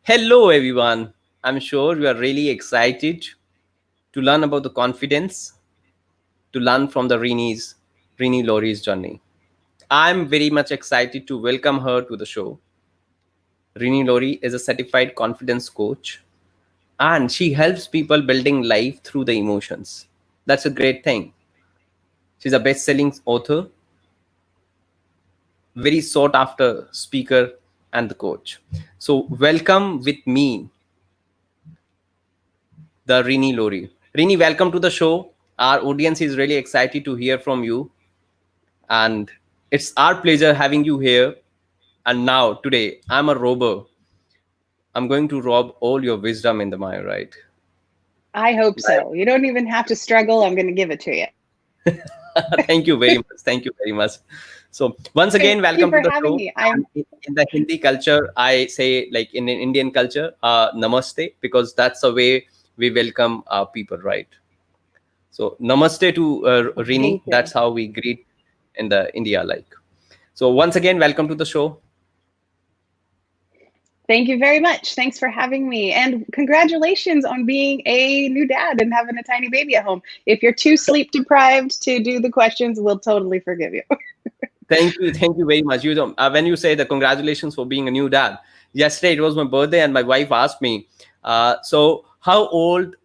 Hello, everyone. I'm sure you are really excited to learn about the confidence, to learn from the Renee Lowry's journey. I'm very much excited to welcome her to the show. Renee Lowry is a certified confidence coach, and she helps people building life through the emotions. That's a great thing. She's a best-selling author, very sought after speaker, and the coach. So, welcome with me the Rini Lori. Rini, welcome to the show. Our audience is really excited to hear from you, and it's our pleasure having you here. And now, today, I'm a robber. I'm going to rob all your wisdom in the mind, right? I hope Right. so. You don't even have to struggle. I'm going to give it to you. Thank you very much. Thank you very much. So, once Thank again, you welcome for to the having show. me. And in the Hindi culture, I say, like in an Indian culture, namaste, because that's the way we welcome our people, right? So namaste to Rini. Thank That's you. how we greet in the India like. So once again, welcome to the show. Thank you very much. Thanks for having me. And congratulations on being a new dad and having a tiny baby at home. If you're too sleep deprived to do the questions, we'll totally forgive you. Thank you very much. You know, when you say the congratulations for being a new dad. Yesterday it was my birthday, and my wife asked me, "So how old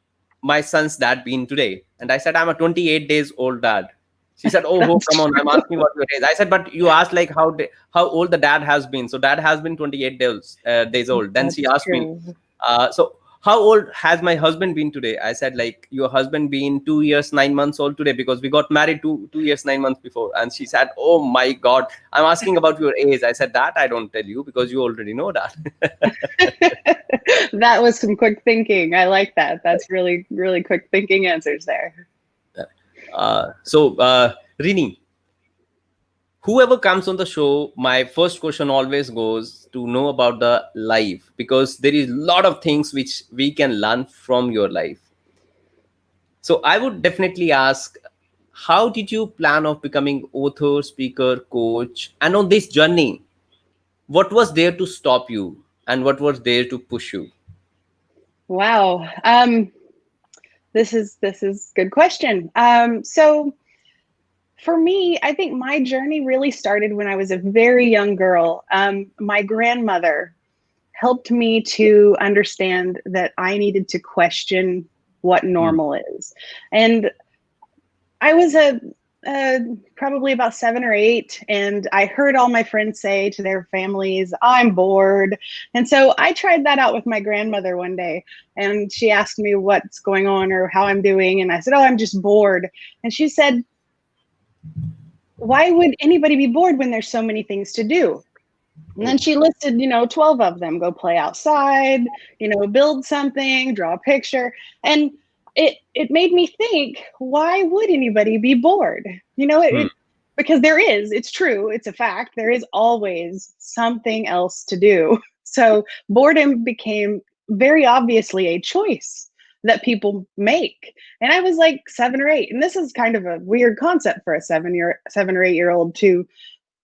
my son's dad been today?" And I said, "I'm a 28 days old dad." She said, "Oh, That's come on! I'm true. asking what your age." I said, "But you asked like how old the dad has been." So dad has been 28 days old. Then she That's asked me, true. "So how old has my husband been today?" I said, "Like your husband been 2 years 9 months old today because we got married two years 9 months before." And she said, "Oh my God, I'm asking about your age." I said, "That I don't tell you because you already know that." That was some quick thinking. I like that. That's really, really quick thinking answers there. Rini, whoever comes on the show, my first question always goes to know about the life because there is a lot of things which we can learn from your life. So I would definitely ask, how did you plan of becoming author, speaker, coach, and on this journey, what was there to stop you, and what was there to push you? Wow. This is good question. So for me, I think my journey really started when I was a very young girl. My grandmother helped me to understand that I needed to question what Hmm. normal is. And I was uh, probably about 7 or 8, and I heard all my friends say to their families, "I'm bored." And so I tried that out with my grandmother one day, and she asked me what's going on or how I'm doing. And I said, "Oh, I'm just bored." And she said, "Why would anybody be bored when there's so many things to do?" And then Oh. she listed, 12 of them. Go play outside, build something, draw a picture. And it made me think, why would anybody be bored? Hmm. Because it's true, it's a fact. There is always something else to do. So boredom became very obviously a choice that people make. And I was like 7 or 8. And this is kind of a weird concept for a 7 or 8 year old to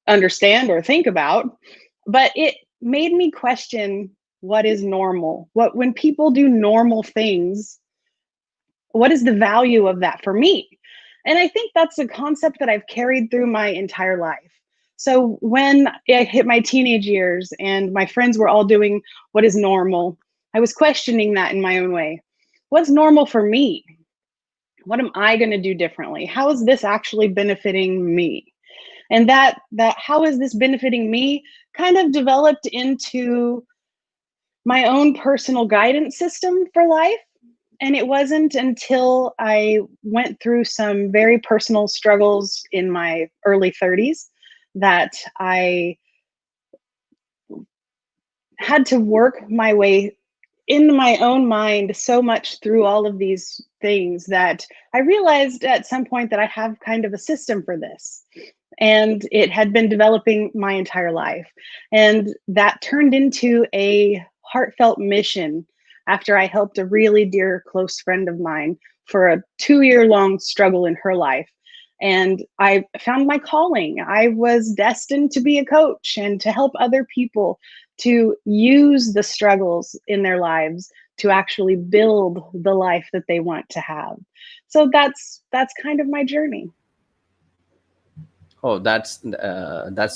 understand or think about, but it made me question what is normal. What When people do normal things, what is the value of that for me? And I think that's a concept that I've carried through my entire life. So when I hit my teenage years and my friends were all doing what is normal, I was questioning that in my own way. What's normal for me? What am I going to do differently? How is this actually benefiting me? And that how is this benefiting me kind of developed into my own personal guidance system for life. And it wasn't until I went through some very personal struggles in my early 30s that I had to work my way in my own mind so much through all of these things that I realized at some point that I have kind of a system for this. And it had been developing my entire life. And that turned into a heartfelt mission after I helped a really dear close friend of mine for a 2 year long struggle in her life. And I found my calling. I was destined to be a coach and to help other people to use the struggles in their lives to actually build the life that they want to have. So that's kind of my journey. Oh, that's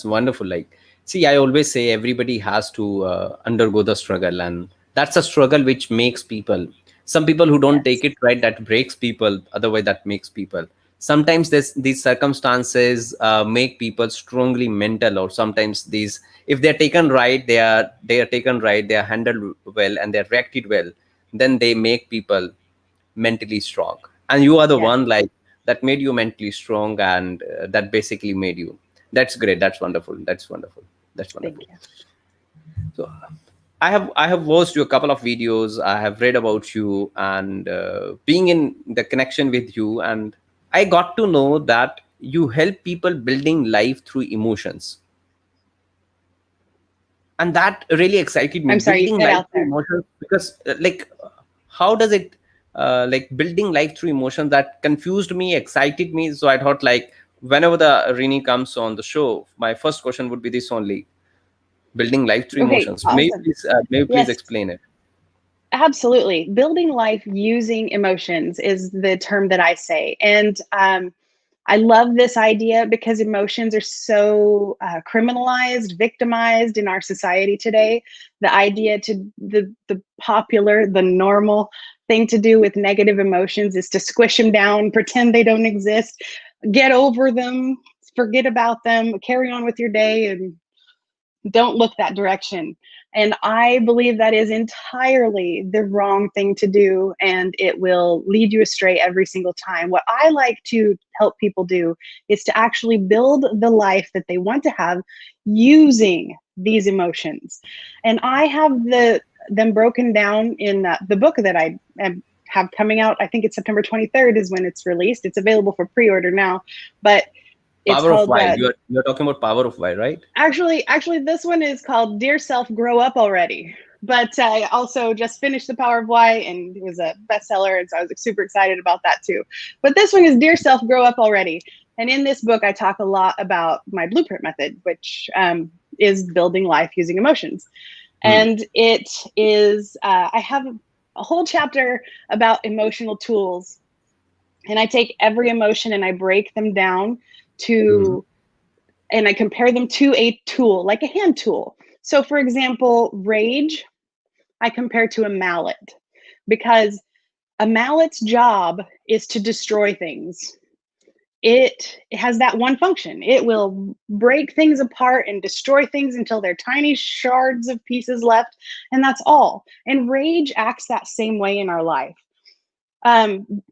wonderful. Like, see, I always say everybody has to undergo the struggle, and that's a struggle which makes people. Some people who don't take Yes. it right, that breaks people. Otherwise, that makes people. Sometimes these circumstances make people strongly mental, or sometimes these, if they're taken right, they are taken right, they are handled well, and they're reacted well. Then they make people mentally strong, and you are the Yes. one like that made you mentally strong, and that basically made you. That's great, that's wonderful, that's wonderful, that's Thank wonderful. you. So I have watched you a couple of videos, I have read about you, and being in the connection with you, and I got to know that you help people building life through emotions, and that really excited me, I'm sorry, you building cut life out through there. emotions, because how does it like building life through emotions, that confused me, excited me. So I thought, like, whenever the Rini comes on the show, my first question would be this only: building life through Okay, emotions. awesome. May you please Yes, explain it? absolutely. Building life using emotions is the term that I say. And I love this idea because emotions are so criminalized, victimized in our society today. The idea to the popular, the normal thing to do with negative emotions is to squish them down, pretend they don't exist, get over them, forget about them, carry on with your day, and don't look that direction. And I believe that is entirely the wrong thing to do, and it will lead you astray every single time. What I like to help people do is to actually build the life that they want to have using these emotions. And I have them broken down in the book that have coming out. I think it's September 23rd is when it's released. It's available for pre-order now, but it's Power of called Why, you're talking about Power of Why, right? actually, this one is called Dear Self, Grow Up Already. But I also just finished The Power of Why, and it was a bestseller, and so I was super excited about that too. But this one is Dear Self, Grow Up Already. And in this book, I talk a lot about my blueprint method, which is building life using emotions. Hmm. And it is, I have a whole chapter about emotional tools, and I take every emotion and I break them down Hmm. to and I compare them to a tool, like a hand tool. So, for example, rage, I compare to a mallet because a mallet's job is to destroy things. It has that one function. It will break things apart and destroy things until they're tiny shards of pieces left, and that's all. And rage acts that same way in our life. Um,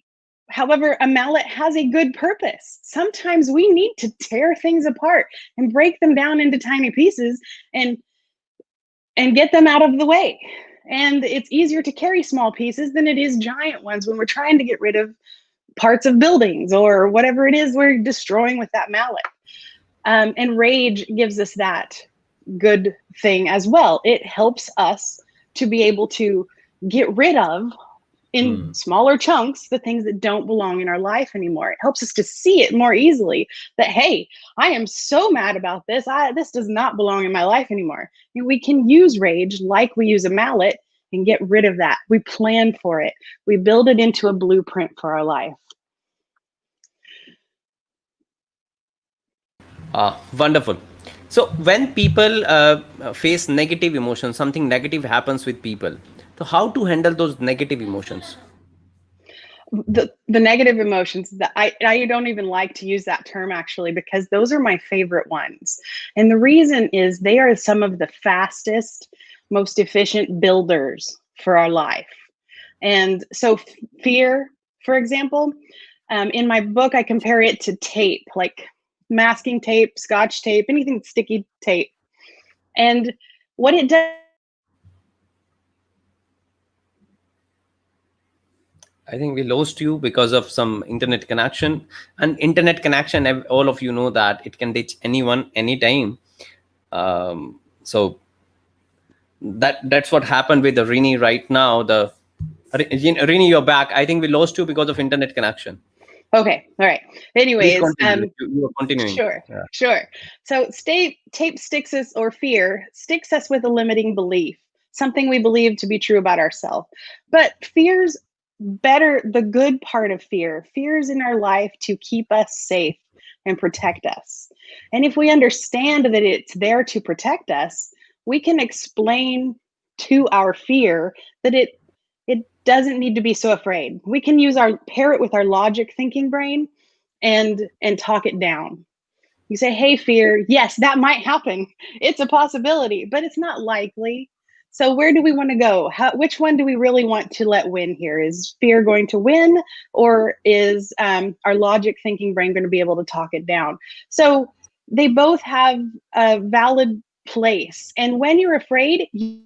However, a mallet has a good purpose. Sometimes we need to tear things apart and break them down into tiny pieces and get them out of the way. And it's easier to carry small pieces than it is giant ones when we're trying to get rid of parts of buildings or whatever it is we're destroying with that mallet. And rage gives us that good thing as well. It helps us to be able to get rid of in Hmm. smaller chunks the things that don't belong in our life anymore. It helps us to see it more easily that, hey, I am so mad about this. This does not belong in my life anymore. And we can use rage like we use a mallet and get rid of that. We plan for it. We build it into a blueprint for our life. Wonderful. So when people face negative emotions, something negative happens with people. So how to handle those negative emotions? The negative emotions that I don't even like to use that term actually because those are my favorite ones. And the reason is they are some of the fastest, most efficient builders for our life. And so fear, for example, in my book, I compare it to tape, like masking tape, scotch tape, anything sticky tape. And what it does I think we lost you because of some internet connection. And internet connection, all of you know that it can reach anyone, anytime. So that's what happened with the Rini right now. Rini, you're back. I think we lost you because of internet connection. Okay. All right. Please Anyways, continue. You were continuing. sure, Yeah. sure. So tape sticks us, or fear sticks us with a limiting belief, something we believe to be true about ourselves. But fear's better, the good part of fear. Fear's in our life to keep us safe and protect us. And if we understand that it's there to protect us, we can explain to our fear that it doesn't need to be so afraid. We can use our pair it with our logic thinking brain and talk it down. You say, "Hey, fear, yes, that might happen. It's a possibility, but it's not likely. So where do we want to go? Which one do we really want to let win here? Is fear going to win, or is our logic thinking brain going to be able to talk it down?" So they both have a valid place. And when you're afraid, you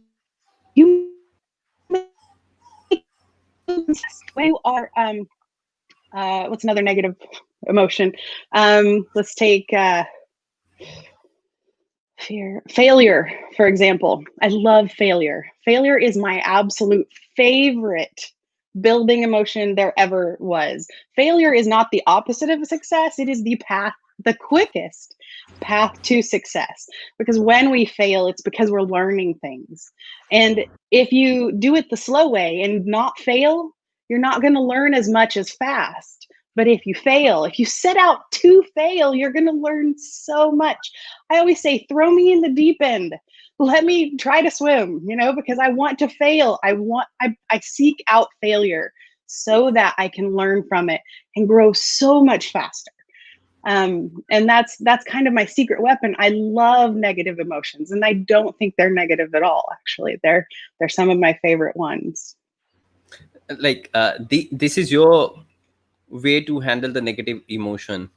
make when you are what's another negative emotion? Let's take fear, failure, for example. I love failure. Failure is my absolute favorite building emotion there ever was. Failure is not the opposite of success, it is the path, the quickest path to success. Because when we fail, it's because we're learning things. And if you do it the slow way and not fail, you're not going to learn as much as fast. But if you fail, if you set out to fail, you're going to learn so much. I always say, throw me in the deep end. Let me try to swim, because I want to fail. I seek out failure so that I can learn from it and grow so much faster. And that's kind of my secret weapon. I love negative emotions, and I don't think they're negative at all. Actually, they're some of my favorite ones. Like this is your way to handle the negative emotion.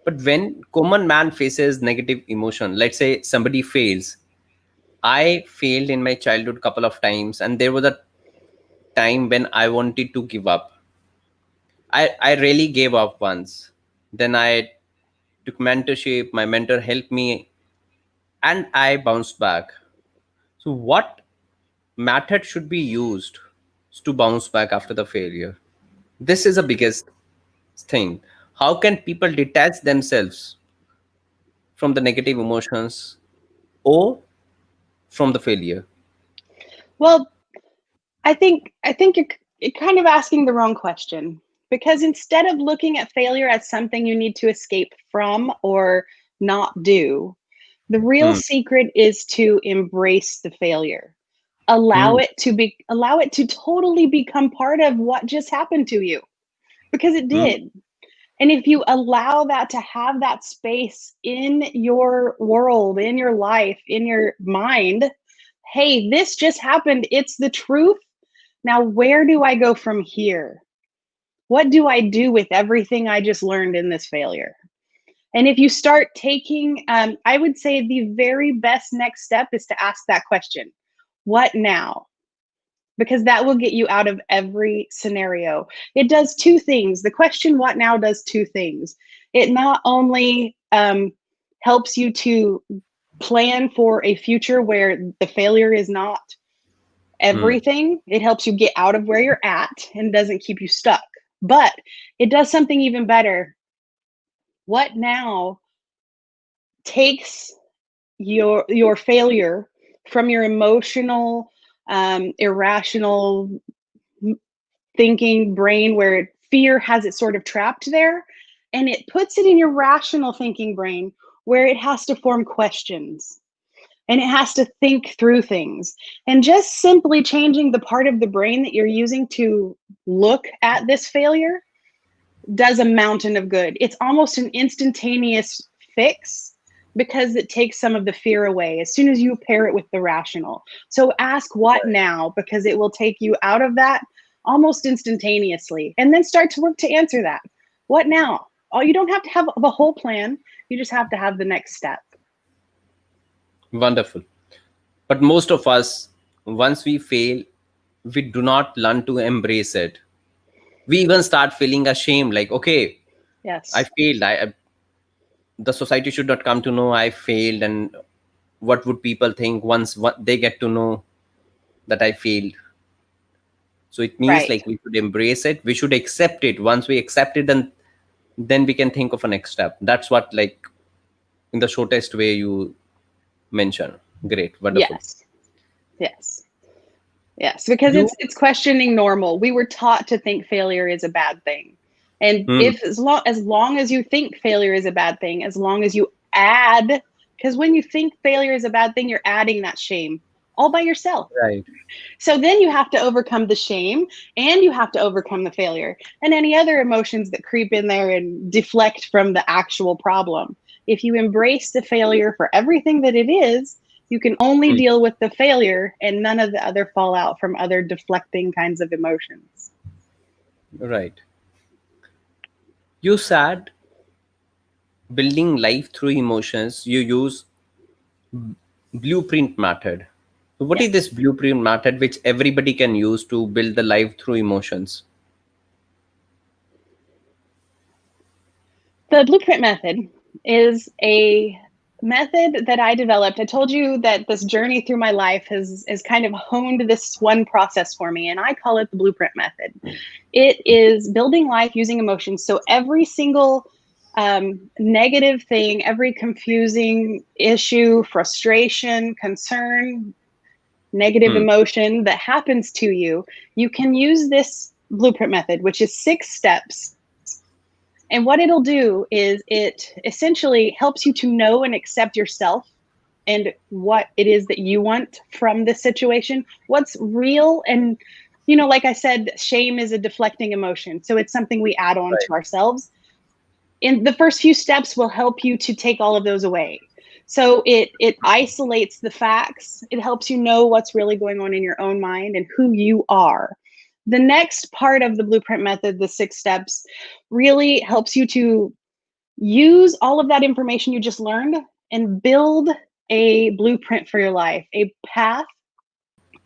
But when common man faces negative emotion, let's say somebody fails. I failed in my childhood couple of times, and there was a time when I wanted to give up. I really gave up once. Then I took mentorship. My mentor helped me, and I bounced back. So, what method should be used to bounce back after the failure? This is the biggest thing. How can people detach themselves from the negative emotions or from the failure? Well, I think you're kind of asking the wrong question, because instead of looking at failure as something you need to escape from or not do, the real Hmm. secret is to embrace the failure. Hmm. Allow it to totally become part of what just happened to you, because it Hmm. did. And if you allow that to have that space in your world, in your life, in your mind, hey, this just happened. It's the truth. Now, where do I go from here? What do I do with everything I just learned in this failure? And if you start taking, I would say the very best next step is to ask that question: what now? Because that will get you out of every scenario. It does two things. The question, what now, does two things. It not only helps you to plan for a future where the failure is not Hmm. everything. It helps you get out of where you're at and doesn't keep you stuck. But it does something even better. What now takes your failure from your emotional, irrational thinking brain, where fear has it sort of trapped there, and it puts it in your rational thinking brain, where it has to form questions and it has to think through things. And just simply changing the part of the brain that you're using to look at this failure does a mountain of good. It's almost an instantaneous fix, because it takes some of the fear away as soon as you pair it with the rational. So ask what now, because it will take you out of that almost instantaneously, and then start to work to answer that. What now? Oh, you don't have to have the whole plan. You just have to have the next step. Wonderful. But most of us, once we fail, we do not learn to embrace it. We even start feeling ashamed, like, okay, I Yes. failed. The society should not come to know I failed, and what would people think once what they get to know that I failed? So it means Right. like we should embrace it. We should accept it. Once we accept it, then then we can think of a next step. That's what, like, in the shortest way you mention. Great, wonderful. Yes. Yes. Yes, because You, it's questioning normal. We were taught to think failure is a bad thing. And hmm, if as long as you think failure is a bad thing, as long as you add, because when you think failure is a bad thing, you're adding that shame all by yourself. right, So then you have to overcome the shame and you have to overcome the failure and any other emotions that creep in there and deflect from the actual problem. If you embrace the failure for everything that it is, you can only hmm, deal with the failure and none of the other fallout from other deflecting kinds of emotions. right. You said building life through emotions. You use blueprint method. So what is this Yes. blueprint method which everybody can use to build the life through emotions? The blueprint method is a method that I developed. I told you that this journey through my life has kind of honed this one process for me, and I call it the blueprint method. It is building life using emotions. So every single negative thing, every confusing issue, frustration, concern, negative Hmm. emotion that happens to you, you can use this blueprint method, which is 6 steps. And what it'll do is it essentially helps you to know and accept yourself and what it is that you want from this situation, what's real. And, like I said, shame is a deflecting emotion. So it's something we add on Right. to ourselves. And the first few steps will help you to take all of those away. So it isolates the facts. It helps you know what's really going on in your own mind and who you are. The next part of the blueprint method, the 6 steps, really helps you to use all of that information you just learned and build a blueprint for your life, a path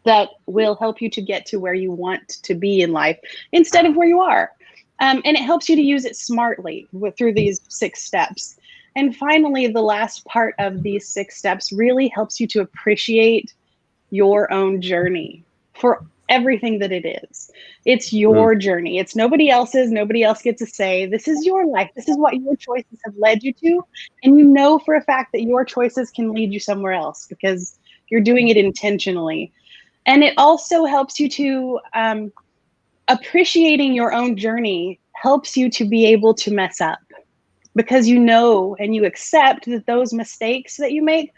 that will help you to get to where you want to be in life instead of where you are. And it helps you to use it smartly through these 6 steps. And finally, the last part of these 6 steps really helps you to appreciate your own journey for everything that it is. It's Hmm. your journey. It's nobody else's. Nobody else gets to say, this is your life. This is what your choices have led you to. And you know for a fact that your choices can lead you somewhere else because you're doing it intentionally. And it also helps you to appreciating your own journey helps you to be able to mess up because you know and you accept that those mistakes that you make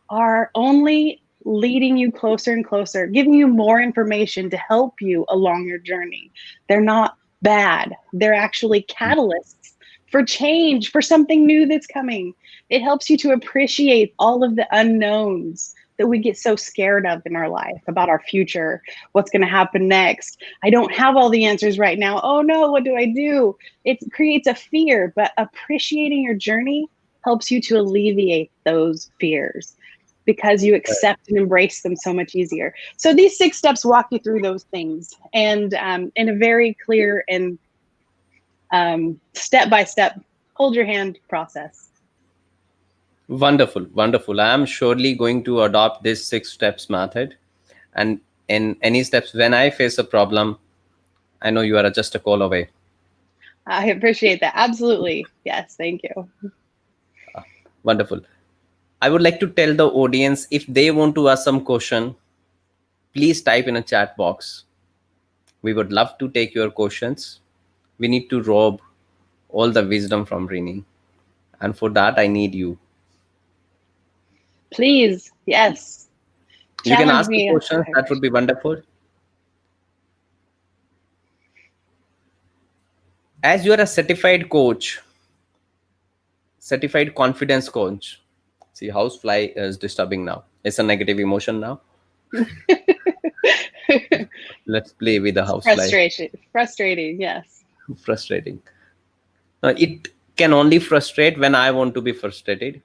are only leading you closer and closer, giving you more information to help you along your journey. They're not bad, they're actually catalysts for change, for something new that's coming. It helps you to appreciate all of the unknowns that we get so scared of in our life about our future, what's going to happen next. I don't have all the answers right now. Oh no, what do I do? It creates a fear, but appreciating your journey helps you to alleviate those fears because you Right. accept and embrace them so much easier. So these 6 steps walk you through those things and in a very clear and step by step, hold your hand process. Wonderful, wonderful. I am surely going to adopt this 6 steps method. And in any steps, when I face a problem, I know you are just a call away. I appreciate that. Absolutely. Yes. Thank you. Wonderful. I would like to tell the audience, if they want to ask some question, please type in a chat box. We would love to take your questions. We need to rob all the wisdom from Renee. And for that, I need you. Please. Yes. You can Challenge ask the me. questions. That would be wonderful. As you are a certified coach, certified confidence coach. See, housefly is disturbing now. It's a negative emotion now. Let's play with the housefly. Frustration. Frustrating. Yes. Frustrating. It can only frustrate when I want to be frustrated.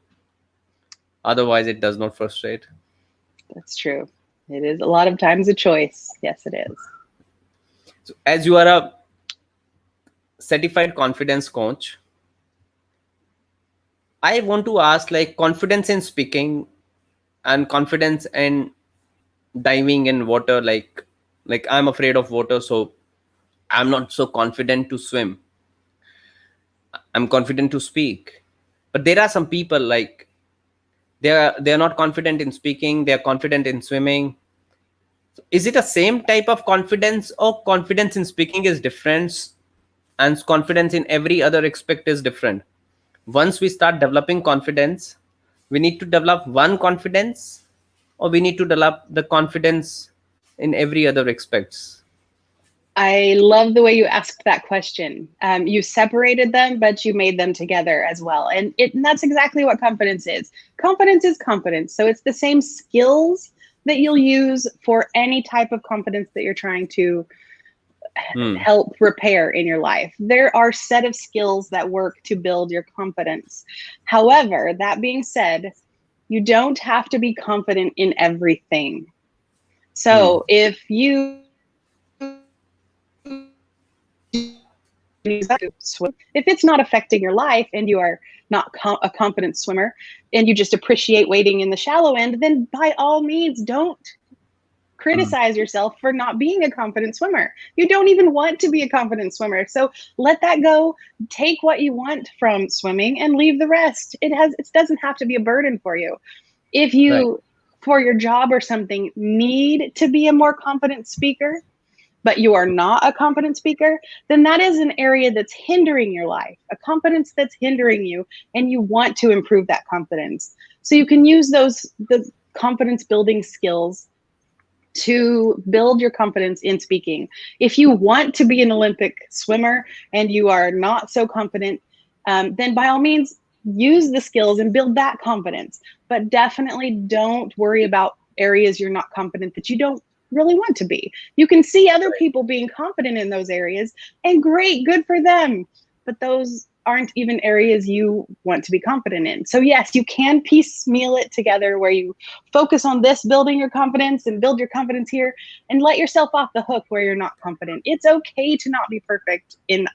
Otherwise, it does not frustrate. That's true. It is a lot of times a choice. Yes, it is. So, as you are a certified confidence coach, I want to ask, like, confidence in speaking and confidence in diving in water. Like I'm afraid of water, so I'm not so confident to swim. I'm confident to speak. But there are some people like they are not confident in speaking, they are confident in swimming. Is it a same type of confidence, or confidence in speaking is different and confidence in every other aspect is different? Once we start developing confidence, we need to develop one confidence, or we need to develop the confidence in every other aspects? I love the way you asked that question. You separated them, but you made them together as well. And that's exactly what confidence is. Confidence is confidence. So it's the same skills that you'll use for any type of confidence that you're trying to Hmm. help repair in your life. There are set of skills that work to build your confidence. However, that being said, you don't have to be confident in everything. Hmm. So if you swim, if it's not affecting your life and you are not a confident swimmer and you just appreciate wading in the shallow end, then by all means don't Hmm. criticize yourself for not being a confident swimmer. You don't even want to be a confident swimmer. So let that go. Take what you want from swimming and leave the rest. It doesn't have to be a burden for you. If Right. you, for your job or something, need to be a more confident speaker, but you are not a confident speaker, then that is an area that's hindering your life, a confidence that's hindering you, and you want to improve that confidence. So you can use the confidence building skills to build your confidence in speaking. If you want to be an Olympic swimmer and you are not so confident, then by all means, use the skills and build that confidence. But definitely don't worry about areas you're not confident that you don't really want to be. You can see other people being confident in those areas, and great, good for them. But those aren't even areas you want to be confident in. So, yes, you can piecemeal it together where you focus on this, building your confidence and build your confidence here, and let yourself off the hook where you're not confident. It's okay to not be perfect in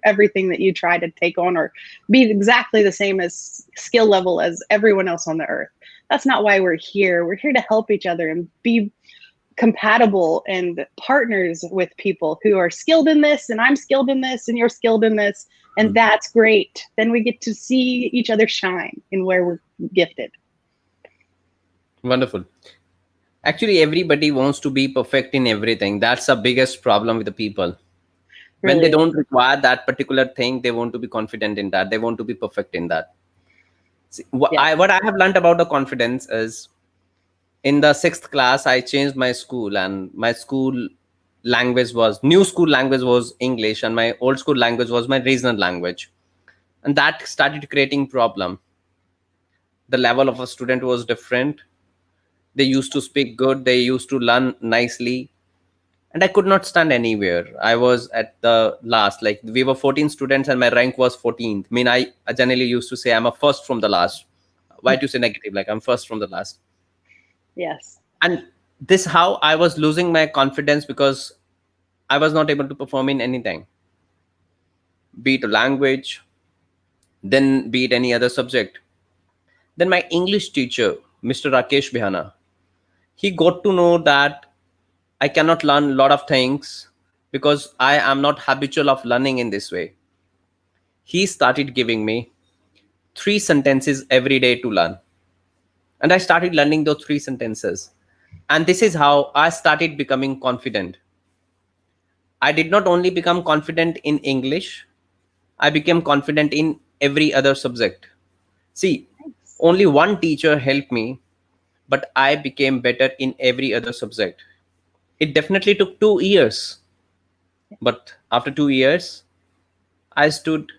everything that you try to take on, or be exactly the same as skill level as everyone else on the earth. That's not why we're here. We're here to help each other and be compatible and partners with people who are skilled in this, and I'm skilled in this, and you're skilled in this, and that's great. Then we get to see each other shine in where we're gifted. Wonderful. Actually, everybody wants to be perfect in everything. That's the biggest problem with the people. When they Really is. don't require that particular thing, they want to be confident in that. They want to be perfect in that. See, Yes. what I have learned about the confidence is, in the sixth class, I changed my school, and my school language was new school language was English, and my old school language was my regional language, and that started creating problem. The level of a student was different. They used to speak good, they used to learn nicely, and I could not stand anywhere. I was at the last, like we were 14 students and my rank was 14th. I mean, I generally used to say I'm a first from the last. Why to say negative, like I'm first from the last? Yes. And this how I was losing my confidence, because I was not able to perform in anything, be it a language, then be it any other subject. Then my English teacher, Mr. Rakesh Bihana, he got to know that I cannot learn a lot of things because I am not habitual of learning in this way. He started giving me 3 sentences every day to learn, and I started learning those 3 sentences, and this is how I started becoming confident. I did not only become confident in English, I became confident in every other subject. See, Thanks. only one teacher helped me, but I became better in every other subject. It definitely took 2 years, but after 2 years, I stood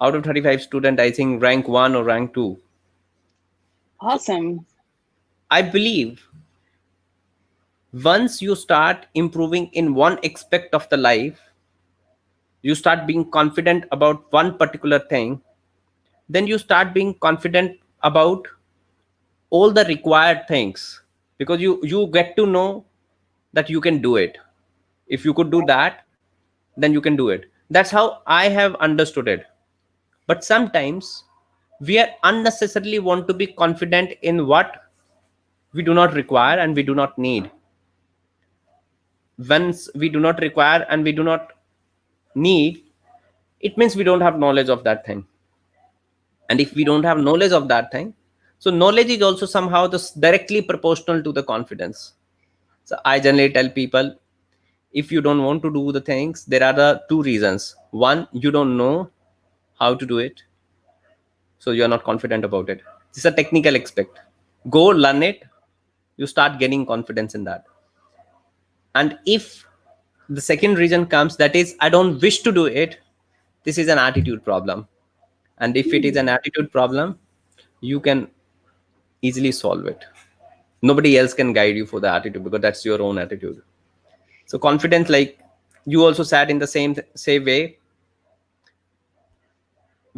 out of 35 student, I think rank 1 or rank 2. So Awesome. I believe once you start improving in one aspect of the life, you start being confident about one particular thing, then you start being confident about all the required things, because you get to know that you can do it. If you could do that, then you can do it. That's how I have understood it. But sometimes we are unnecessarily want to be confident in what we do not require and we do not need. Once we do not require and we do not need, it means we don't have knowledge of that thing. And if we don't have knowledge of that thing, so knowledge is also somehow this directly proportional to the confidence. So I generally tell people, if you don't want to do the things, there are the two reasons. One, you don't know how to do it, so you're not confident about it. This is a technical aspect. Go learn it, you start getting confidence in that. And if the second reason comes, that is, I don't wish to do it, this is an attitude problem. And if it is an attitude problem, you can easily solve it. Nobody else can guide you for the attitude, because that's your own attitude. So confidence, like you also said, in the same way,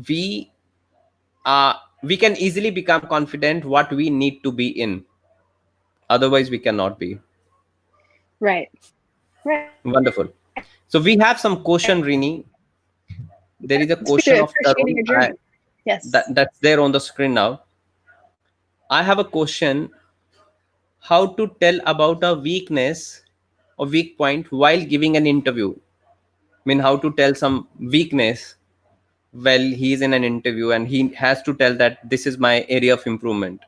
we we can easily become confident what we need to be in, otherwise we cannot be. Right. Right. Wonderful. So we have some question, Rini. There is a Speak to question of appreciating your Tarun. journey. Yes. That's there on the screen now. I have a question: how to tell about a weakness or weak point while giving an interview? I mean, how to tell some weakness while he's in an interview and he has to tell that this is my area of improvement.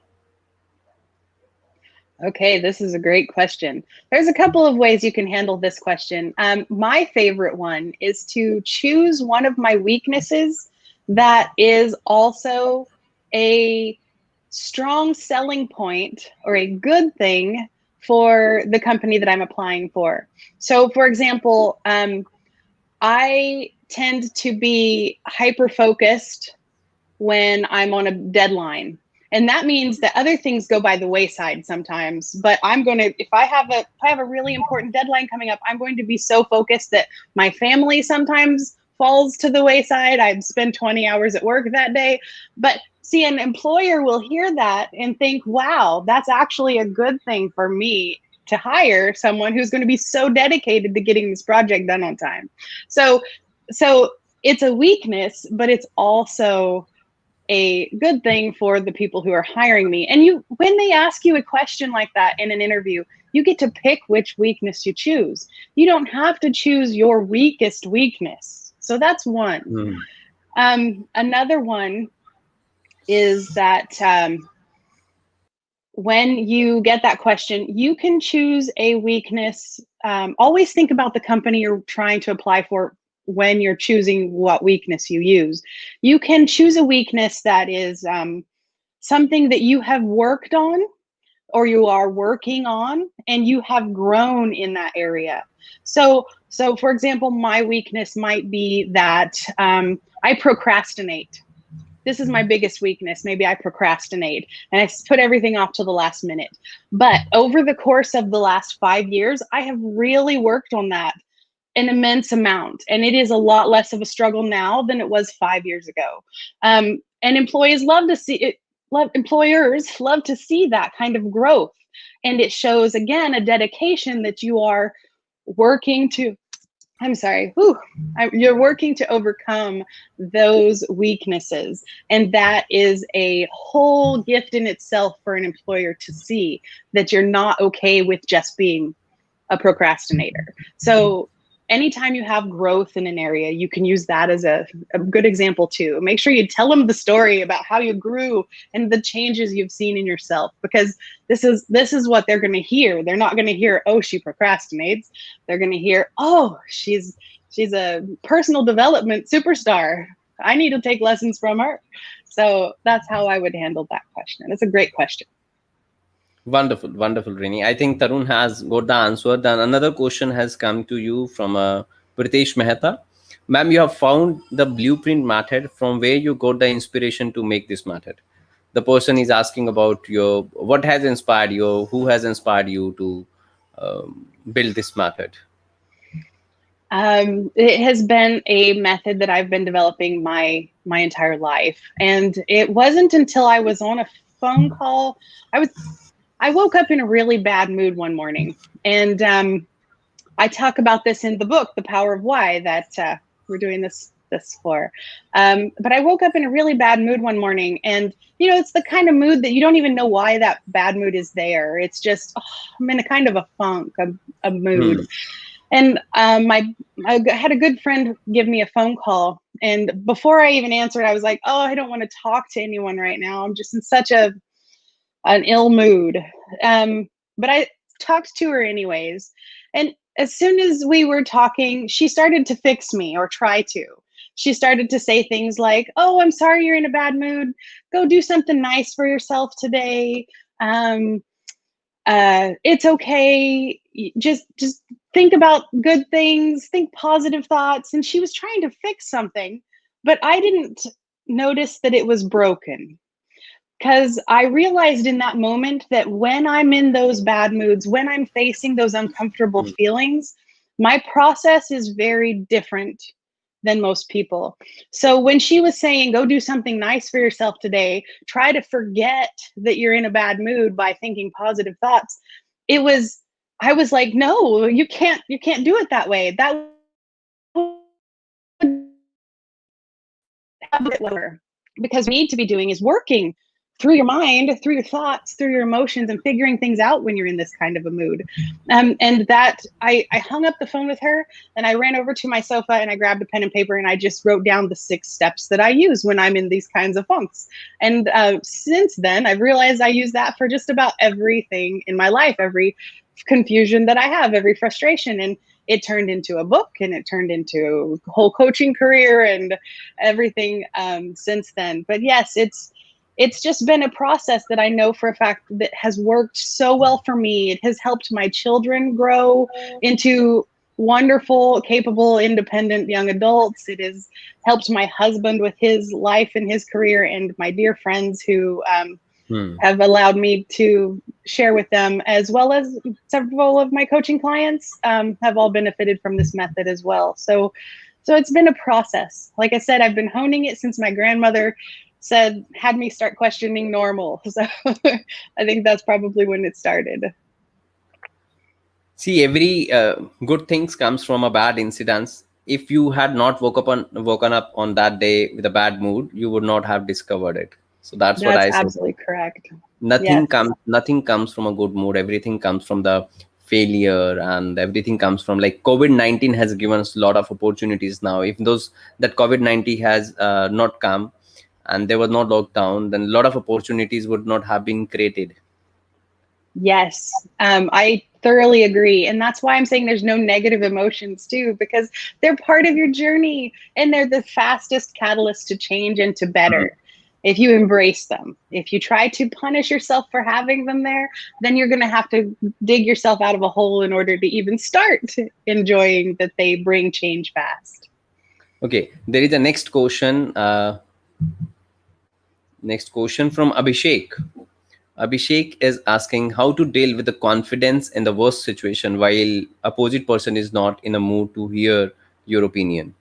Okay, this is a great question. There's a couple of ways you can handle this question. My favorite one is to choose one of my weaknesses that is also a strong selling point or a good thing for the company that I'm applying for. So, for example, I tend to be hyper focused when I'm on a deadline. And that means that other things go by the wayside sometimes. But I'm going to, if I have a really important deadline coming up, I'm going to be so focused that my family sometimes falls to the wayside. I'd spend 20 hours at work that day. But see, an employer will hear that and think, wow, that's actually a good thing for me to hire someone who's going to be so dedicated to getting this project done on time. So it's a weakness, but it's also a good thing for the people who are hiring me. And when they ask you a question like that in an interview, you get to pick which weakness you choose. You don't have to choose your weakest weakness. So that's one. Another one is that when you get that question, you can choose a weakness. Always think about the company you're trying to apply for when you're choosing what weakness you use. You can choose a weakness that is something that you have worked on or you are working on and you have grown in that area. So for example, my weakness might be that I procrastinate. This is my biggest weakness. Maybe I procrastinate and I put everything off to the last minute. But over the course of the last 5 years, I have really worked on that an immense amount. And it is a lot less of a struggle now than it was 5 years ago. And employers love to see it. Employers love to see that kind of growth. And it shows, again, a dedication that you are working to, you're working to overcome those weaknesses. And that is a whole gift in itself for an employer to see that you're not okay with just being a procrastinator. So anytime you have growth in an area, you can use that as a good example too. Make sure you tell them the story about how you grew and the changes you've seen in yourself, because this is what they're going to hear. They're not going to hear, oh, she procrastinates. They're going to hear, oh, she's a personal development superstar. I need to take lessons from her. So that's how I would handle that question. It's a great question. Wonderful, wonderful, Rini. I think Tarun has got the answer. Then another question has come to you from Pritesh Mehta. Ma'am, you have found the blueprint method. From where you got the inspiration to make this method? The person is asking about what has inspired you, who has inspired you to build this method. It has been a method that I've been developing my entire life, and it wasn't until I was on a phone call. I woke up in a really bad mood one morning, and I talk about this in the book, The Power of Why, that we're doing this for. But I woke up in a really bad mood one morning, and it's the kind of mood that you don't even know why that bad mood is there. It's just, I'm in a kind of a funk, a mood. And I had a good friend give me a phone call, and before I even answered, I was like, "Oh, I don't want to talk to anyone right now. I'm just in such an ill mood." But I talked to her anyways, and as soon as we were talking, she started to fix me, or try to. She started to say things like, "Oh, I'm sorry you're in a bad mood. Go do something nice for yourself today. Um, it's okay. Just think about good things, think positive thoughts." And she was trying to fix something, but I didn't notice that it was broken, because I realized in that moment that when I'm in those bad moods, when I'm facing those uncomfortable Hmm. feelings, my process is very different than most people. So when she was saying, "Go do something nice for yourself today, try to forget that you're in a bad mood by thinking positive thoughts," it was, I was like, "No, you can't do it that way. That have it lower, because what you need to be doing is working through your mind, through your thoughts, through your emotions, and figuring things out when you're in this kind of a mood." And that I hung up the phone with her, and I ran over to my sofa, and I grabbed a pen and paper, and I just wrote down the 6 steps that I use when I'm in these kinds of funks. And since then, I've realized I use that for just about everything in my life, every confusion that I have, every frustration. And it turned into a book, and it turned into a whole coaching career, and everything since then. But yes, it's just been a process that I know for a fact that has worked so well for me. It has helped my children grow into wonderful, capable, independent young adults. It has helped my husband with his life and his career, and my dear friends who Hmm. have allowed me to share with them, as well as several of my coaching clients have all benefited from this method as well. So it's been a process. Like I said, I've been honing it since my grandmother had me start questioning normal. So I think that's probably when it started. See, every good things comes from a bad incidents. If you had not woken up on that day with a bad mood, you would not have discovered it. So that's what That's I say. absolutely correct. Nothing Yes. comes. Nothing comes from a good mood. Everything comes from the failure, and everything comes from, like, COVID-19 has given us a lot of opportunities now. If those that COVID-19 has not come, and there was no lockdown, then a lot of opportunities would not have been created. Yes, I thoroughly agree. And that's why I'm saying there's no negative emotions too, because they're part of your journey, and they're the fastest catalyst to change and to better. If you embrace them, if you try to punish yourself for having them there, then you're going to have to dig yourself out of a hole in order to even start enjoying that they bring change fast. Okay, there is a next question. Next question from Abhishek. Abhishek is asking how to deal with the confidence in the worst situation while opposite person is not in a mood to hear your opinion.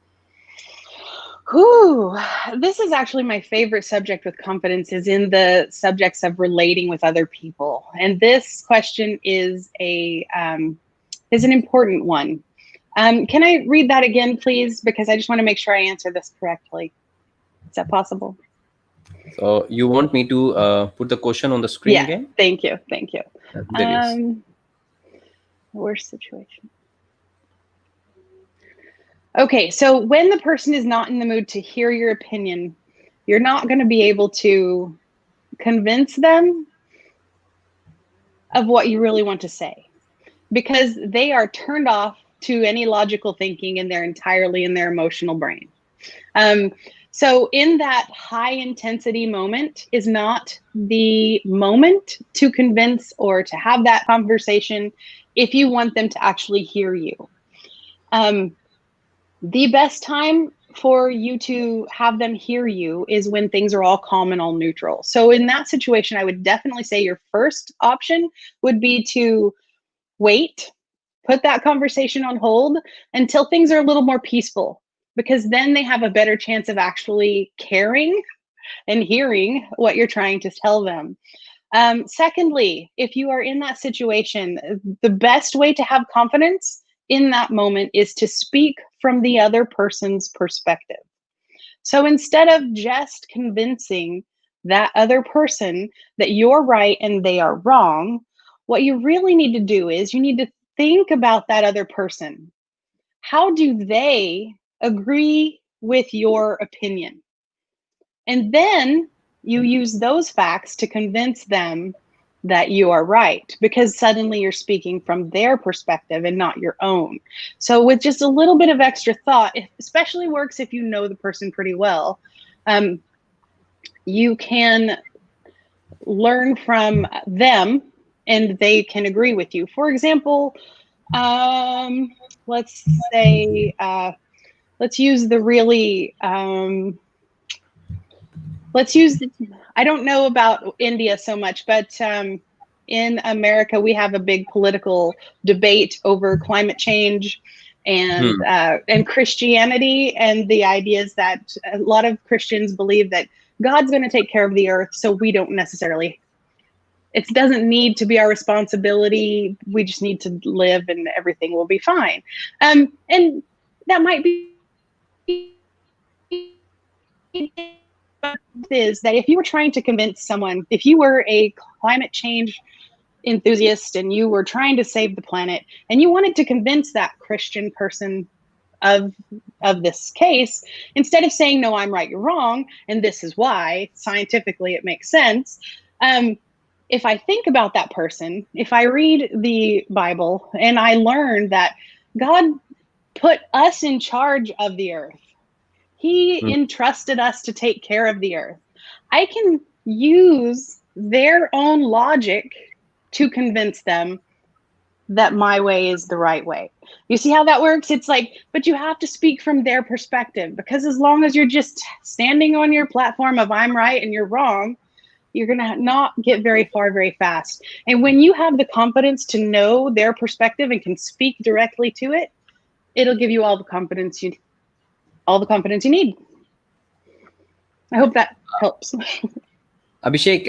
Whew, this is actually my favorite subject with confidence, is in the subjects of relating with other people. And this question is an important one. Can I read that again, please? Because I just want to make sure I answer this correctly. Is that possible? So you want me to put the question on the screen Yeah. again? Thank you. Thank you. There is. Um, Worst situation. Okay, so when the person is not in the mood to hear your opinion, you're not going to be able to convince them of what you really want to say, because they are turned off to any logical thinking, and they're entirely in their emotional brain. Um, so, in that high intensity moment is not the moment to convince or to have that conversation if you want them to actually hear you. Um, the best time for you to have them hear you is when things are all calm and all neutral. So, in that situation, I would definitely say your first option would be to wait, put that conversation on hold until things are a little more peaceful, because then they have a better chance of actually caring and hearing what you're trying to tell them. Secondly, if you are in that situation, the best way to have confidence in that moment is to speak from the other person's perspective. So instead of just convincing that other person that you're right and they are wrong, what you really need to do is you need to think about that other person how do they agree with your opinion? And then you use those facts to convince them that you are right, because suddenly you're speaking from their perspective and not your own. So, with just a little bit of extra thought, it especially works if you know the person pretty well. Um, you can learn from them and they can agree with you. For example, um, let's say, let's use the really let's use I don't know about India so much, but in America we have a big political debate over climate change Hmm. and Christianity, and the idea is that a lot of Christians believe that God's going to take care of the earth, so we don't necessarily, it doesn't need to be our responsibility. We just need to live and everything will be fine. And that might be is that if you were trying to convince someone, if you were a climate change enthusiast and you were trying to save the planet and you wanted to convince that Christian person of of this case, instead of saying no, I'm right, you're wrong, and this is why scientifically it makes sense. Um, if I think about that person, if I read the Bible and I learn that God put us in charge of the earth, he Hmm. entrusted us to take care of the earth. I can use their own logic to convince them that my way is the right way. You see how that works? It's like, but you have to speak from their perspective, because as long as you're just standing on your platform of I'm right and you're wrong, you're going to not get very far very fast. And when you have the confidence to know their perspective and can speak directly to it, it'll give you all the confidence you need. I hope that helps. Abhishek,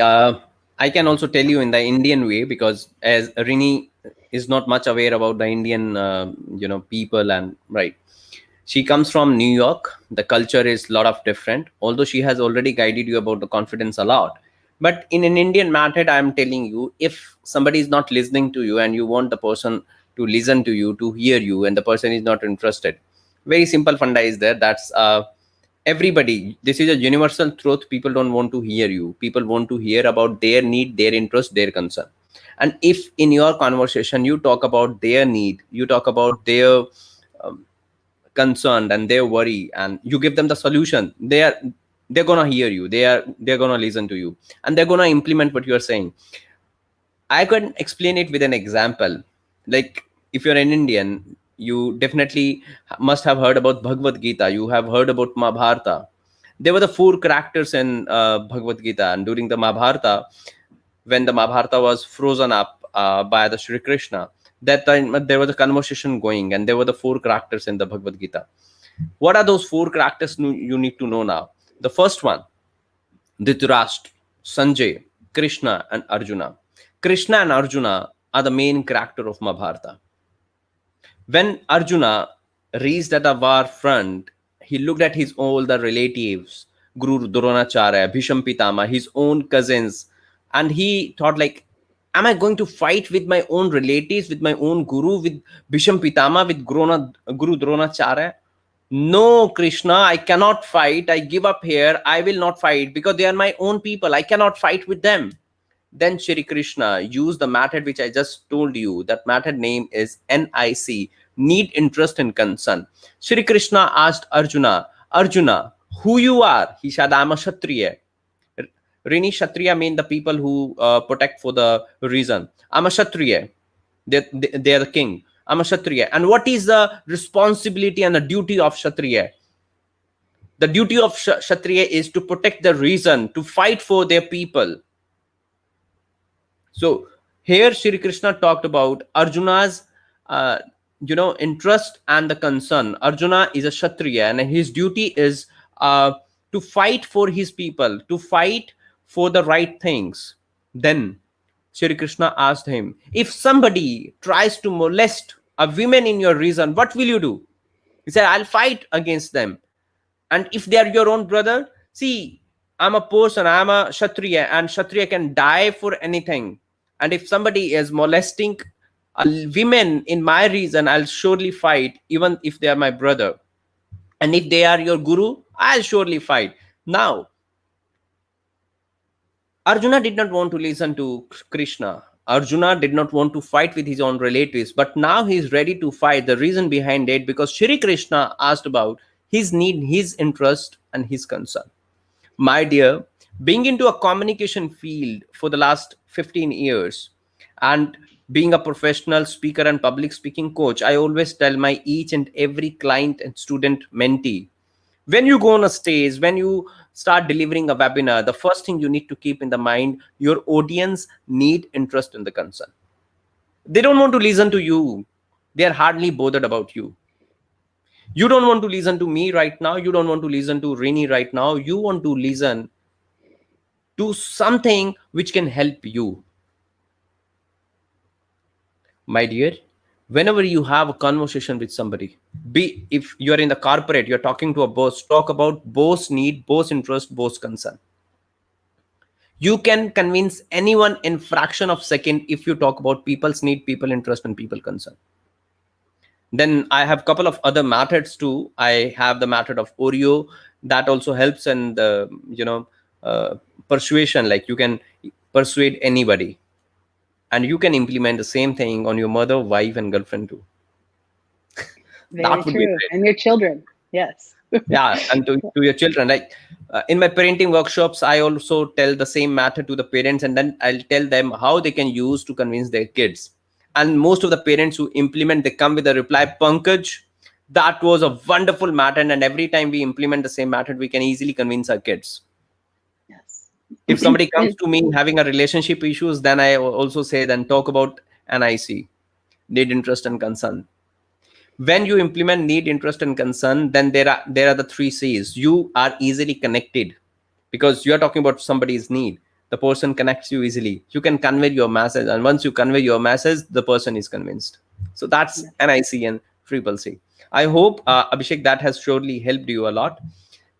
I can also tell you in the Indian way, because as Rini is not much aware about the Indian, people, and right. She comes from New York. The culture is a lot of different. Although she has already guided you about the confidence a lot, but in an Indian method, I am telling you, if somebody is not listening to you and you want the person to listen to you, to hear you, and the person is not interested, very simple funda is there. That's everybody. This is a universal truth. People don't want to hear you. People want to hear about their need, their interest, their concern. And if in your conversation you talk about their need, you talk about their um, concerned and their worry, and you give them the solution, they're gonna hear you, they're gonna listen to you, and they're gonna implement what you're saying. I can explain it with an example. Like, if you're an Indian, you definitely must have heard about Bhagavad Gita, you have heard about Mahabharata. There were the four characters in Bhagavad Gita, and during the Mahabharata, when the Mahabharata was frozen up by the Shri Krishna, that time there was a conversation going, and there were the four characters in the Bhagavad Gita. What are those four characters you need to know now? The first one, Dhritarashtra, Sanjay, Krishna, and Arjuna. Krishna and Arjuna are the main character of Mahabharata. When Arjuna reached at the war front, he looked at his all the relatives, Guru Dronacharya, Bhisham Pitama, his own cousins, and he thought like, am I going to fight with my own relatives, with my own guru, with Bhisham Pitama, with Guru Dronacharya? No, Krishna, I cannot fight. I give up here. I will not fight because they are my own people. I cannot fight with them. Then Shri Krishna used the method which I just told you. That method name is NIC, need, interest, and concern. Shri Krishna asked Arjuna, Arjuna, who you are? He said, I'm a Kshatriya. Rini, Kshatriya mean the people who protect for the reason. I'm a Kshatriya. They are the king. I'm a Kshatriya. And what is the responsibility and the duty of Kshatriya? The duty of Kshatriya is to protect the reason, to fight for their people. So here Shri Krishna talked about Arjuna's uh, interest and the concern. Arjuna is a Kshatriya, and his duty is to fight for his people, to fight for the right things. Then Shri Krishna asked him, if somebody tries to molest a woman in your region, what will you do? He said, I'll fight against them. And if they are your own brother, see, I'm a person, I'm a Kshatriya, and Kshatriya can die for anything. And if somebody is molesting Women in my region, I'll surely fight, even if they are my brother. And if they are your guru, I'll surely fight. Now, Arjuna did not want to listen to Krishna. Arjuna did not want to fight with his own relatives, but now he is ready to fight. The reason behind it, because Shri Krishna asked about his need, his interest, and his concern. My dear, being into a communication field for the last 15 years and being a professional speaker and public speaking coach, I always tell my each and every client and student mentee, when you go on a stage, when you start delivering a webinar, the first thing you need to keep in the mind, your audience need interest in the concern. They don't want to listen to you. They are hardly bothered about you. You don't want to listen to me right now. You don't want to listen to Renee right now. You want to listen to something which can help you. My dear, whenever you have a conversation with somebody, be if you're in the corporate, you're talking to a boss, talk about boss need, boss interest, boss concern. You can convince anyone in fraction of second if you talk about people's need, people interest, and people concern. Then I have couple of other methods too. I have the method of Oreo that also helps in the uh, persuasion. Like you can persuade anybody, and you can implement the same thing on your mother, wife, and girlfriend too. Very That would be true. great. And your children. Yes. Yeah, and to your children, like in my parenting workshops, I also tell the same matter to the parents, and then I'll tell them how they can use to convince their kids. And most of the parents who implement, they come with a reply, Pankaj, that was a wonderful method, and every time we implement the same method, we can easily convince our kids. Yes. If somebody comes And to me having a relationship issues, then I also say, then talk about NIC, need, interest, and concern. When you implement need, interest, and concern, then there are the three C's. You are easily connected, because you are talking about somebody's need. The person connects you easily. You can convey your message, and once you convey your message, the person is convinced. So that's yes. NIC and triple C. I hope, Abhishek, that has surely helped you a lot.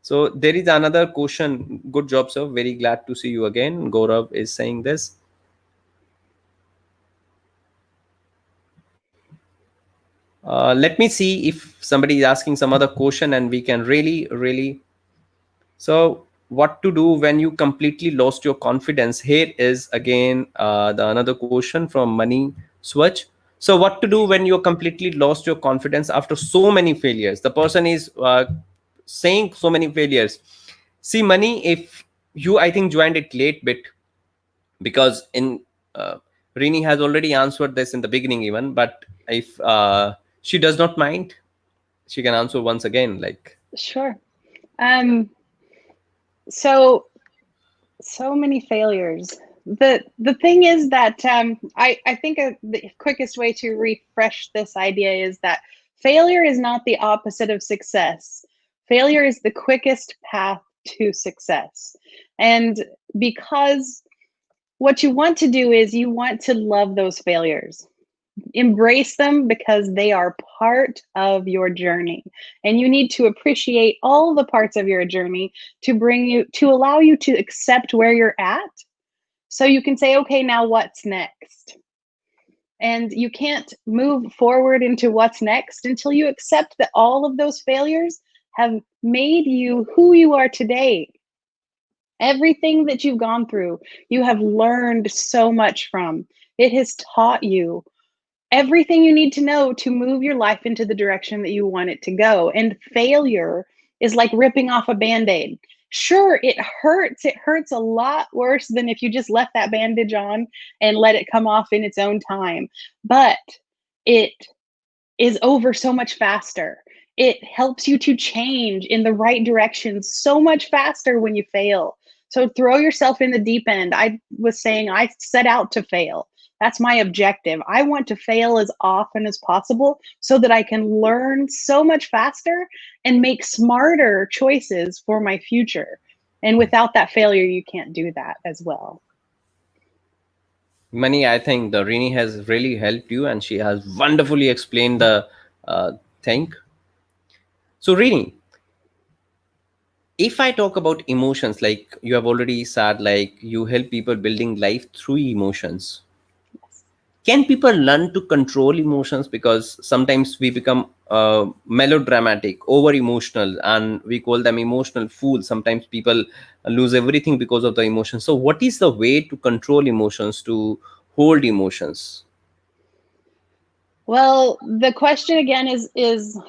So there is another question. Good job, sir. Very glad to see you again. Gaurav is saying this. Let me see if somebody is asking some other question, and we can really. So, what to do when you completely lost your confidence? Here is again the another question from Money Swatch. So, what to do when you completely lost your confidence after so many failures? The person is saying so many failures. See, Money, if you, I think, joined it late bit, because in Rini has already answered this in the beginning even, but if she does not mind, she can answer once again. Like, Sure. Um, so so many failures. The thing is that I think the quickest way to refresh this idea is that failure is not the opposite of success. Failure is the quickest path to success. And because what you want to do is you want to love those failures. Embrace them because they are part of your journey. And you need to appreciate all the parts of your journey to bring you to allow you to accept where you're at so you can say, okay, now what's next? And you can't move forward into what's next until you accept that all of those failures have made you who you are today. Everything that you've gone through, you have learned so much from. It has taught you everything you need to know to move your life into the direction that you want it to go. And failure is like ripping off a band aid. Sure, it hurts. It hurts a lot worse than if you just left that bandage on and let it come off in its own time. But it is over so much faster. It helps you to change in the right direction so much faster when you fail. So throw yourself in the deep end. I was saying I set out to fail. That's my objective. I want to fail as often as possible so that I can learn so much faster and make smarter choices for my future. And without that failure, you can't do that as well. Money, I think the Rini has really helped you, and she has wonderfully explained the thing. So, Rini, if I talk about emotions, like you have already said, like you help people building life through emotions. Yes. Can people learn to control emotions? Because sometimes we become melodramatic, over emotional, and we call them emotional fools. Sometimes people lose everything because of the emotions. So what is the way to control emotions, to hold emotions? Well, the question again is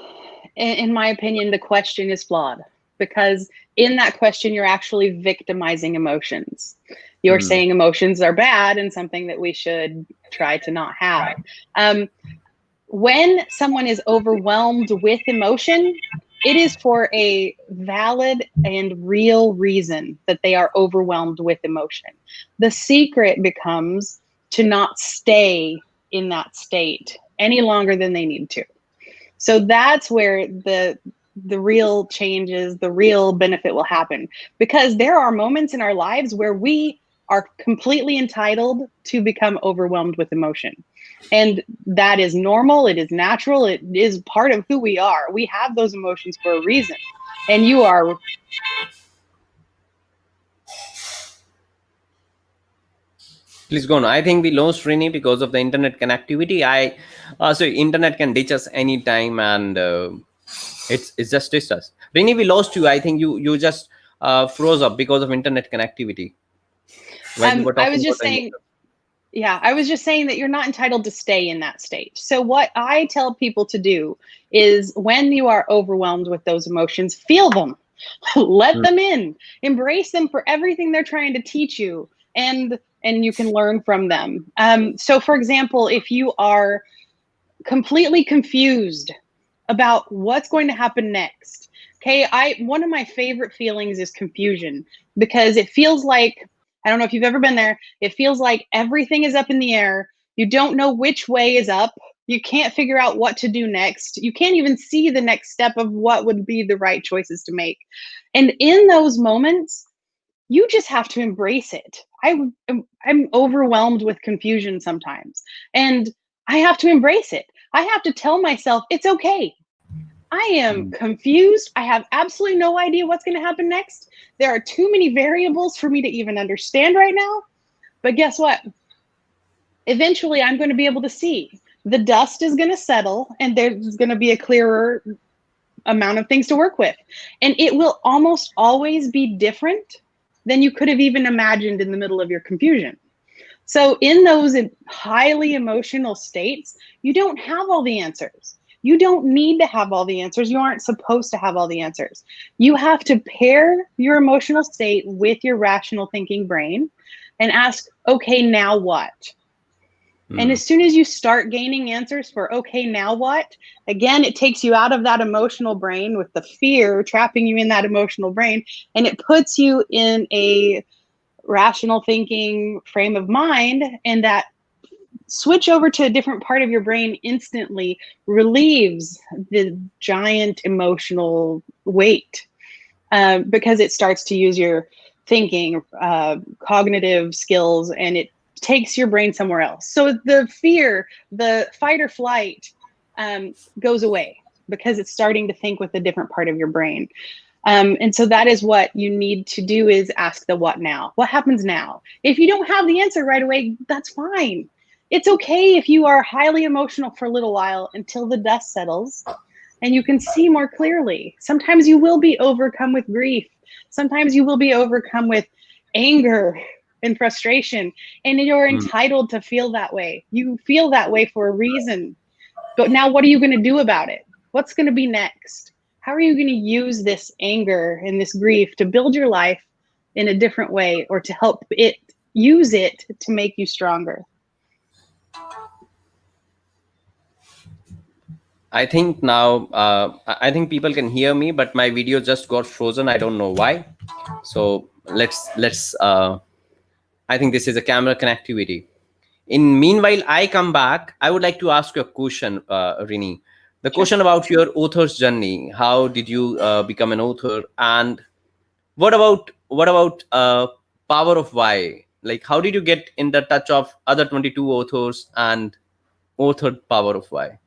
in my opinion, the question is flawed, because in that question you're actually victimizing emotions. You're Hmm. saying emotions are bad and something that we should try to not have. Um, when someone is overwhelmed with emotion, it is for a valid and real reason that they are overwhelmed with emotion. The secret becomes to not stay in that state any longer than they need to. So that's where the real changes, the real benefit will happen, because there are moments in our lives where we are completely entitled to become overwhelmed with emotion. And that is normal, it is natural, it is part of who we are. We have those emotions for a reason. And you are Please go on. I think we lost Renee because of the internet connectivity. So internet can ditch us anytime, and it's just ditched us. Renee, we lost you. I think you just froze up because of internet connectivity while you were I talking was about just the saying, emotions. yeah, I was just saying that you're not entitled to stay in that state. So, what I tell people to do is when you are overwhelmed with those emotions, feel them, let Hmm. them in, embrace them for everything they're trying to teach you, and you can learn from them. So, for example, if you are completely confused about what's going to happen next. Okay, I one of my favorite feelings is confusion, because it feels like, I don't know if you've ever been there, it feels like everything is up in the air. You don't know which way is up. You can't figure out what to do next. You can't even see the next step of what would be the right choices to make. And in those moments, you just have to embrace it. I'm overwhelmed with confusion sometimes, and I have to embrace it. I have to tell myself it's okay. I am Hmm. confused. I have absolutely no idea what's going to happen next. There are too many variables for me to even understand right now. But guess what? Eventually, I'm going to be able to see. The dust is going to settle, and there's going to be a clearer amount of things to work with. And it will almost always be different than you could have even imagined in the middle of your confusion. So, in those highly emotional states, you don't have all the answers. You don't need to have all the answers. You aren't supposed to have all the answers. You have to pair your emotional state with your rational thinking brain and ask, okay, now what? And Hmm. as soon as you start gaining answers for, okay, now what? Again, it takes you out of that emotional brain with the fear trapping you in that emotional brain, and it puts you in a rational thinking frame of mind. And that switch over to a different part of your brain instantly relieves the giant emotional weight, because it starts to use your thinking, cognitive skills, and it takes your brain somewhere else. So the fear, the fight or flight, goes away because it's starting to think with a different part of your brain. And so that is what you need to do, is ask the what now. What happens now? If you don't have the answer right away, that's fine. It's okay if you are highly emotional for a little while until the dust settles and you can see more clearly. Sometimes you will be overcome with grief. Sometimes you will be overcome with anger and frustration, and you're Hmm. entitled to feel that way. You feel that way for a reason. But now, what are you going to do about it? What's going to be next? How are you going to use this anger and this grief to build your life in a different way, or to help it use it to make you stronger? I think now I think people can hear me, but my video just got frozen. I don't know why. So let's. I think this is a camera connectivity. In meanwhile, I come back. I would like to ask you a question, Rini. The Sure. question about your author's journey. How did you become an author? And what about power of why? Like, how did you get in the touch of other 22 authors and authored power of why?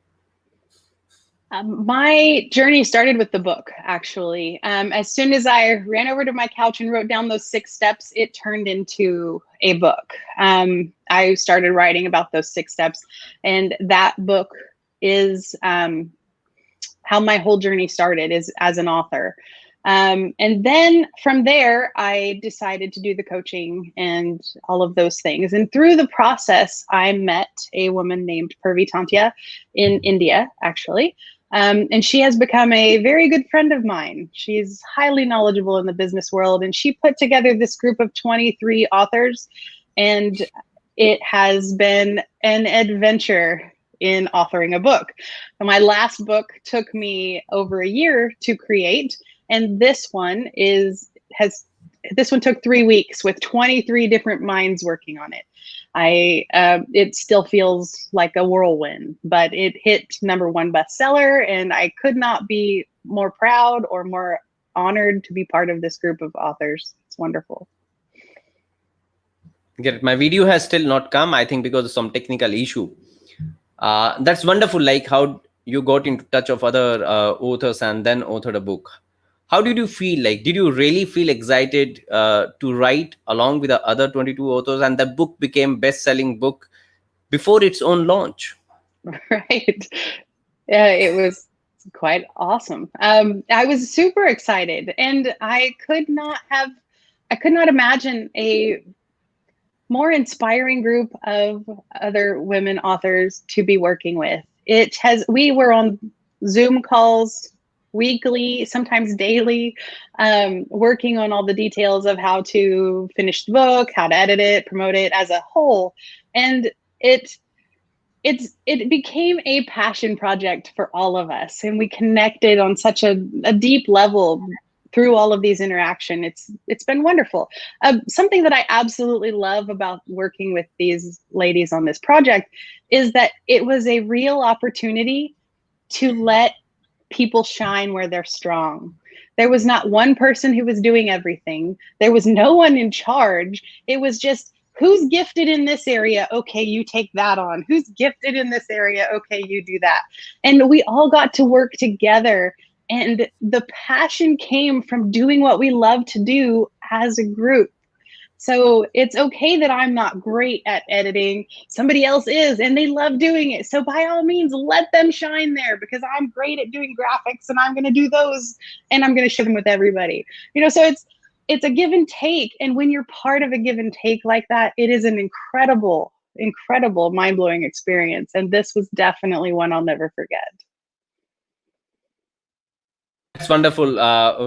My journey started with the book, actually. As soon as I ran over to my couch and wrote down those 6 steps, it turned into a book. I started writing about those 6 steps, and that book is how my whole journey started, is as an author. And then from there, I decided to do the coaching and all of those things. And through the process, I met a woman named Purvi Tantia in India, actually. And she has become a very good friend of mine. She's highly knowledgeable in the business world, and she put together this group of 23 authors, and it has been an adventure in authoring a book. My last book took me over a year to create, and this one took 3 weeks with 23 different minds working on it. It still feels like a whirlwind, but it hit #1 bestseller, and I could not be more proud or more honored to be part of this group of authors. It's wonderful. Get it. My video has still not come, I think because of some technical issue. That's wonderful, like how you got into touch of other authors and then authored a book. How did you feel? Like, did you really feel excited to write along with the other 22 authors, and the book became best-selling book before its own launch? Right. It was quite awesome. I was super excited, and I could not imagine a more inspiring group of other women authors to be working with. We were on Zoom calls weekly, sometimes daily, working on all the details of how to finish the book, how to edit it, promote it as a whole. And it became a passion project for all of us, and we connected on such a deep level through all of these interaction. It's been wonderful. Something that I absolutely love about working with these ladies on this project is that it was a real opportunity to let people shine where they're strong. There was not one person who was doing everything. There was no one in charge. It was just, who's gifted in this area? Okay, you take that on. Who's gifted in this area? Okay, you do that. And we all got to work together. And the passion came from doing what we love to do as a group. So it's okay that I'm not great at editing. Somebody else is, and they love doing it. So by all means, let them shine there, because I'm great at doing graphics, and I'm going to do those, and I'm going to share them with everybody. So it's a give and take. And when you're part of a give and take like that, it is an incredible, mind-blowing experience. And this was definitely one I'll never forget. That's wonderful,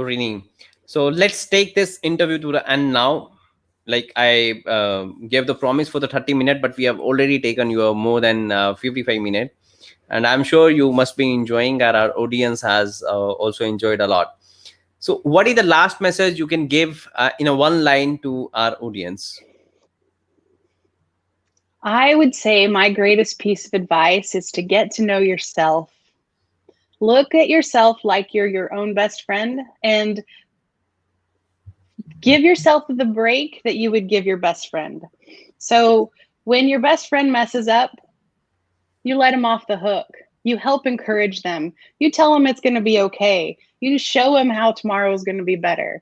Renee. So let's take this interview to the end now. Like I gave the promise for the 30-minute, but we have already taken you more than 55 minutes. And I'm sure you must be enjoying, and our audience has also enjoyed a lot. So what is the last message you can give in a one line to our audience? I would say my greatest piece of advice is to get to know yourself. Look at yourself like you're your own best friend, and give yourself the break that you would give your best friend. So when your best friend messes up, you let them off the hook. You help encourage them. You tell them it's going to be okay. You show them how tomorrow is going to be better.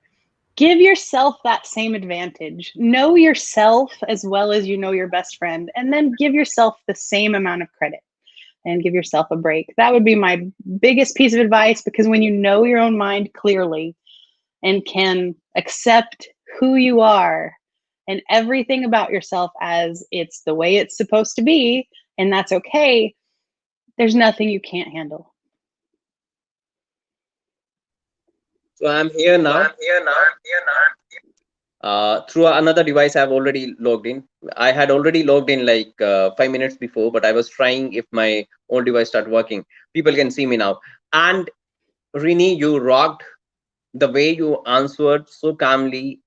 Give yourself that same advantage. Know yourself as well as you know your best friend, and then give yourself the same amount of credit and give yourself a break. That would be my biggest piece of advice, because when you know your own mind clearly and can accept who you are and everything about yourself as it's the way it's supposed to be, and that's okay, there's nothing you can't handle. So I'm here now. Through another device, I've already logged in. I had already logged in like 5 minutes before, but I was trying if my old device start working. People can see me now. And Renee, you rocked. The way you answered so calmly,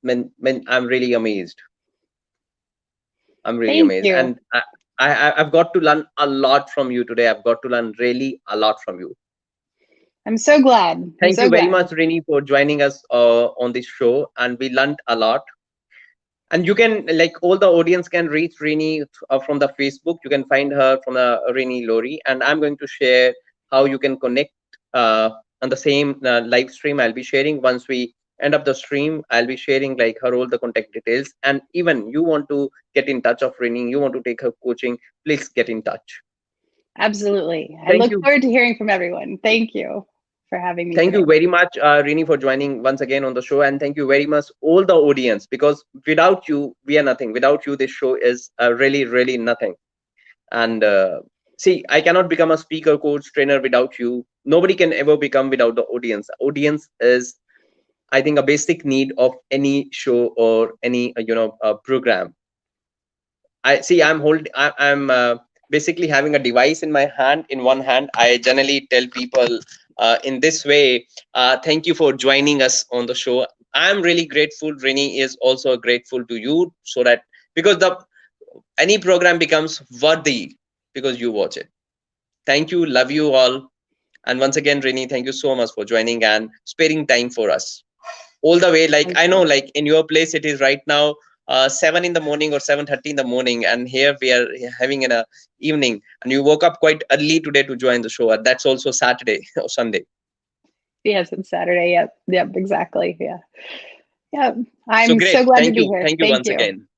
when I'm really amazed. I'm really Thank amazed, you. and I've got to learn a lot from you today. I've got to learn really a lot from you. I'm so glad. Thank you very much, Renee, for joining us on this show, and we learned a lot. And you can, like, all the audience can reach Renee from the Facebook. You can find her from the Renee Lowry, and I'm going to share how you can connect on the same live stream. I'll be sharing once we end up the stream. I'll be sharing like her all the contact details. And even you want to get in touch of Renee, you want to take her coaching, please get in touch. Absolutely. I Thank look you. forward to hearing from everyone. Thank you for having me Thank today. you very much, Rini, for joining once again on the show. And thank you very much, all the audience, because without you, we are nothing. Without you, this show is really, really nothing. And see, I cannot become a speaker, coach, trainer without you. Nobody can ever become without the audience. Audience is, I think, a basic need of any show or any, program. I see. I'm basically having a device in my hand. In one hand, I generally tell people in this way, "Thank you for joining us on the show." I'm really grateful. Renee is also grateful to you, so that because the any program becomes worthy because you watch it. Thank you. Love you all. And once again, Renee, thank you so much for joining and sparing time for us all the way. Like Thank I know, you. like in your place, it is right now 7 in the morning or 7:30 in the morning, and here we are having in a evening. And you woke up quite early today to join the show. That's also Saturday or Sunday. Yes, it's Saturday. Yep. Yep. Exactly. Yeah. Yep. So I'm great. so glad to be here. Thank you Thank once you. again.